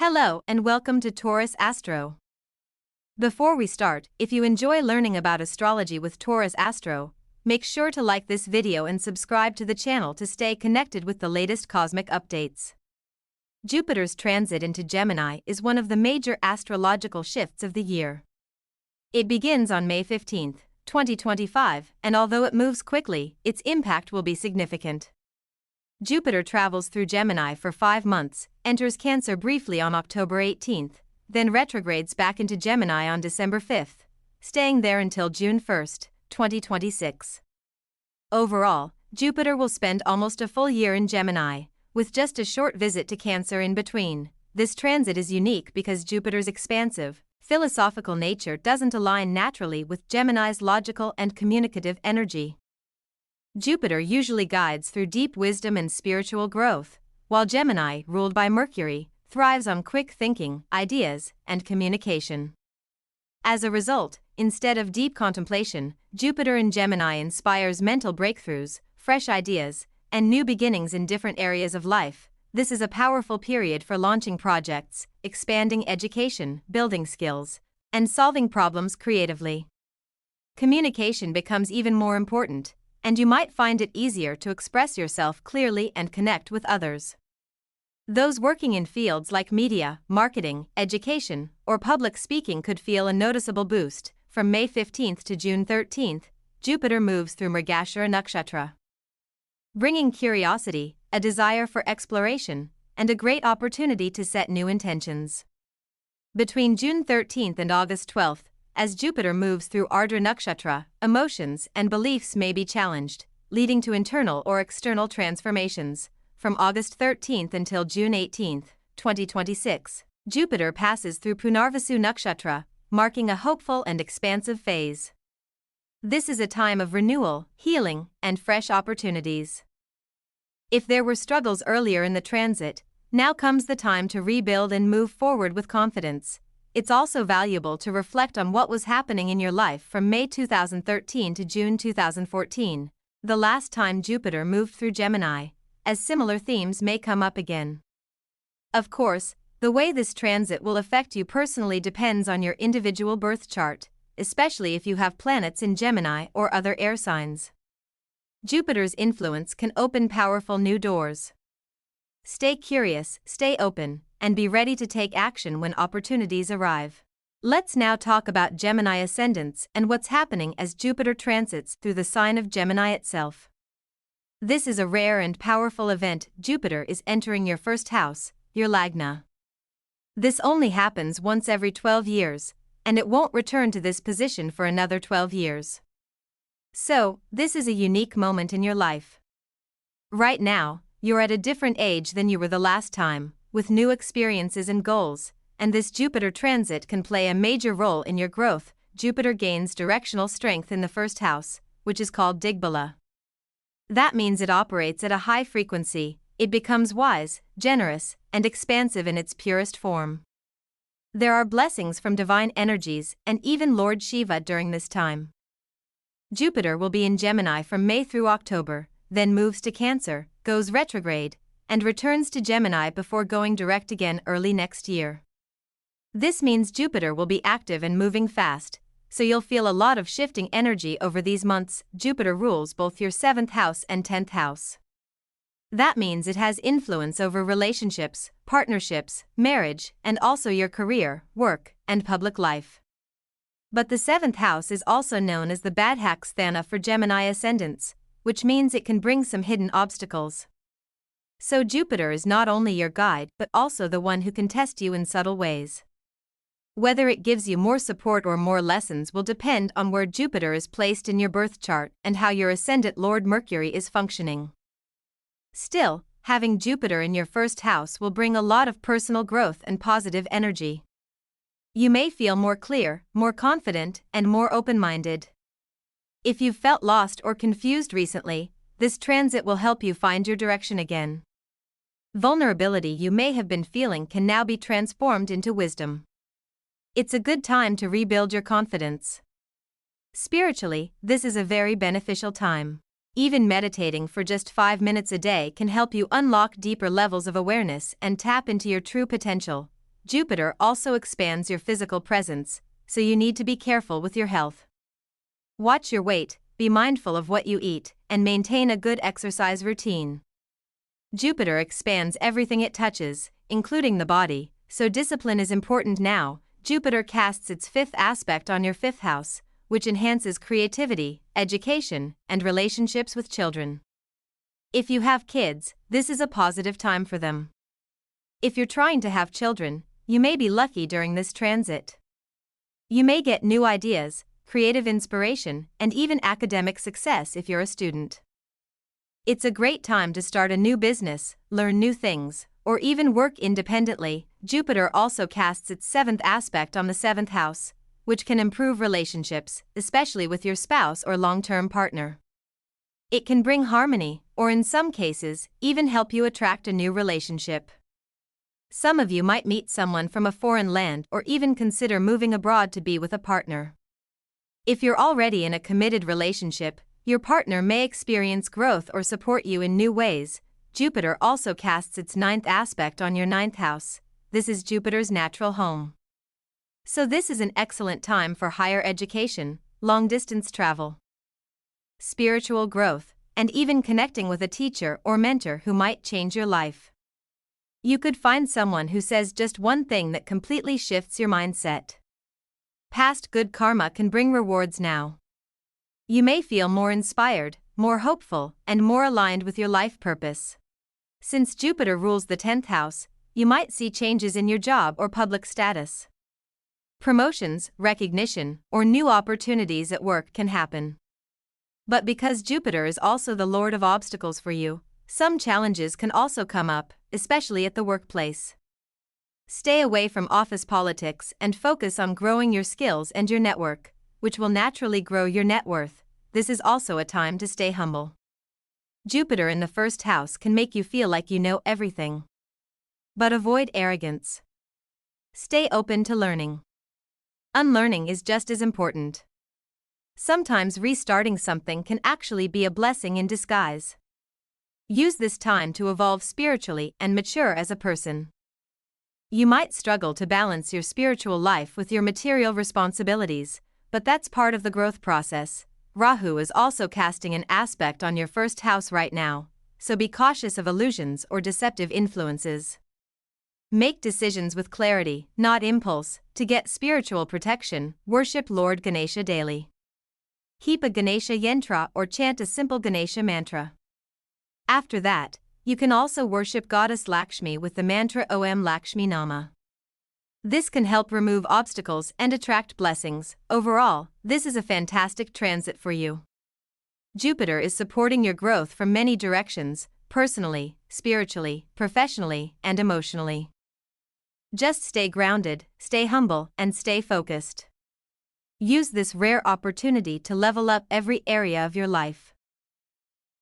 Hello and welcome to Taurus Astro. Before we start, if you enjoy learning about astrology with Taurus Astro, make sure to like this video and subscribe to the channel to stay connected with the latest cosmic updates. Jupiter's transit into Gemini is one of the major astrological shifts of the year. It begins on May 15, 2025, and although it moves quickly, its impact will be significant. Jupiter travels through Gemini for 5 months, enters Cancer briefly on October 18, then retrogrades back into Gemini on December 5, staying there until June 1, 2026. Overall, Jupiter will spend almost a full year in Gemini, with just a short visit to Cancer in between. This transit is unique because Jupiter's expansive, philosophical nature doesn't align naturally with Gemini's logical and communicative energy. Jupiter usually guides through deep wisdom and spiritual growth, while Gemini, ruled by Mercury, thrives on quick thinking, ideas, and communication. As a result, instead of deep contemplation, Jupiter in Gemini inspires mental breakthroughs, fresh ideas, and new beginnings in different areas of life. This is a powerful period for launching projects, expanding education, building skills, and solving problems creatively. Communication becomes even more important, and you might find it easier to express yourself clearly and connect with others. Those working in fields like media, marketing, education, or public speaking could feel a noticeable boost. From May 15 to June 13, Jupiter moves through Mrigashira Nakshatra, bringing curiosity, a desire for exploration, and a great opportunity to set new intentions. Between June 13 and August 12, as Jupiter moves through Ardra Nakshatra, emotions and beliefs may be challenged, leading to internal or external transformations. From August 13 until June 18, 2026, Jupiter passes through Punarvasu Nakshatra, marking a hopeful and expansive phase. This is a time of renewal, healing, and fresh opportunities. If there were struggles earlier in the transit, now comes the time to rebuild and move forward with confidence. It's also valuable to reflect on what was happening in your life from May 2013 to June 2014, the last time Jupiter moved through Gemini, as similar themes may come up again. Of course, the way this transit will affect you personally depends on your individual birth chart, especially if you have planets in Gemini or other air signs. Jupiter's influence can open powerful new doors. Stay curious, stay open, and be ready to take action when opportunities arrive. Let's now talk about Gemini ascendants and what's happening as Jupiter transits through the sign of Gemini itself. This is a rare and powerful event. Jupiter is entering your first house, your Lagna. This only happens once every 12 years, and it won't return to this position for another 12 years. So, this is a unique moment in your life. Right now, you're at a different age than you were the last time, with new experiences and goals, and this Jupiter transit can play a major role in your growth. Jupiter gains directional strength in the first house, which is called Digbala. That means it operates at a high frequency, it becomes wise, generous, and expansive in its purest form. There are blessings from divine energies and even Lord Shiva during this time. Jupiter will be in Gemini from May through October, then moves to Cancer, goes retrograde, and returns to Gemini before going direct again early next year. This means Jupiter will be active and moving fast, so you'll feel a lot of shifting energy over these months. Jupiter rules both your 7th house and 10th house. That means it has influence over relationships, partnerships, marriage, and also your career, work, and public life. But the 7th house is also known as the Badhaksthana for Gemini ascendants, which means it can bring some hidden obstacles. So Jupiter is not only your guide but also the one who can test you in subtle ways. Whether it gives you more support or more lessons will depend on where Jupiter is placed in your birth chart and how your ascendant Lord Mercury is functioning. Still, having Jupiter in your first house will bring a lot of personal growth and positive energy. You may feel more clear, more confident, and more open-minded. If you've felt lost or confused recently, this transit will help you find your direction again. Vulnerability you may have been feeling can now be transformed into wisdom. It's a good time to rebuild your confidence. Spiritually, this is a very beneficial time. Even meditating for just 5 minutes a day can help you unlock deeper levels of awareness and tap into your true potential. Jupiter also expands your physical presence, so you need to be careful with your health. Watch your weight, be mindful of what you eat, and maintain a good exercise routine. Jupiter expands everything it touches, including the body, so discipline is important now. Jupiter casts its fifth aspect on your fifth house, which enhances creativity, education, and relationships with children. If you have kids, this is a positive time for them. If you're trying to have children, you may be lucky during this transit. You may get new ideas, creative inspiration, and even academic success if you're a student. It's a great time to start a new business, learn new things, or even work independently. Jupiter also casts its seventh aspect on the seventh house, which can improve relationships, especially with your spouse or long-term partner. It can bring harmony, or in some cases, even help you attract a new relationship. Some of you might meet someone from a foreign land or even consider moving abroad to be with a partner. If you're already in a committed relationship, your partner may experience growth or support you in new ways. Jupiter also casts its ninth aspect on your ninth house. This is Jupiter's natural home. So this is an excellent time for higher education, long-distance travel, spiritual growth, and even connecting with a teacher or mentor who might change your life. You could find someone who says just one thing that completely shifts your mindset. Past good karma can bring rewards now. You may feel more inspired, more hopeful, and more aligned with your life purpose. Since Jupiter rules the 10th house, you might see changes in your job or public status. Promotions, recognition, or new opportunities at work can happen. But because Jupiter is also the lord of obstacles for you, some challenges can also come up, especially at the workplace. Stay away from office politics and focus on growing your skills and your network, which will naturally grow your net worth. This is also a time to stay humble. Jupiter in the first house can make you feel like you know everything. But avoid arrogance. Stay open to learning. Unlearning is just as important. Sometimes restarting something can actually be a blessing in disguise. Use this time to evolve spiritually and mature as a person. You might struggle to balance your spiritual life with your material responsibilities, but that's part of the growth process. Rahu is also casting an aspect on your first house right now, so be cautious of illusions or deceptive influences. Make decisions with clarity, not impulse. To get spiritual protection, worship Lord Ganesha daily. Keep a Ganesha yantra or chant a simple Ganesha mantra. After that, you can also worship Goddess Lakshmi with the mantra Om Lakshmi Nama. This can help remove obstacles and attract blessings. Overall, this is a fantastic transit for you. Jupiter is supporting your growth from many directions, personally, spiritually, professionally, and emotionally. Just stay grounded, stay humble, and stay focused. Use this rare opportunity to level up every area of your life.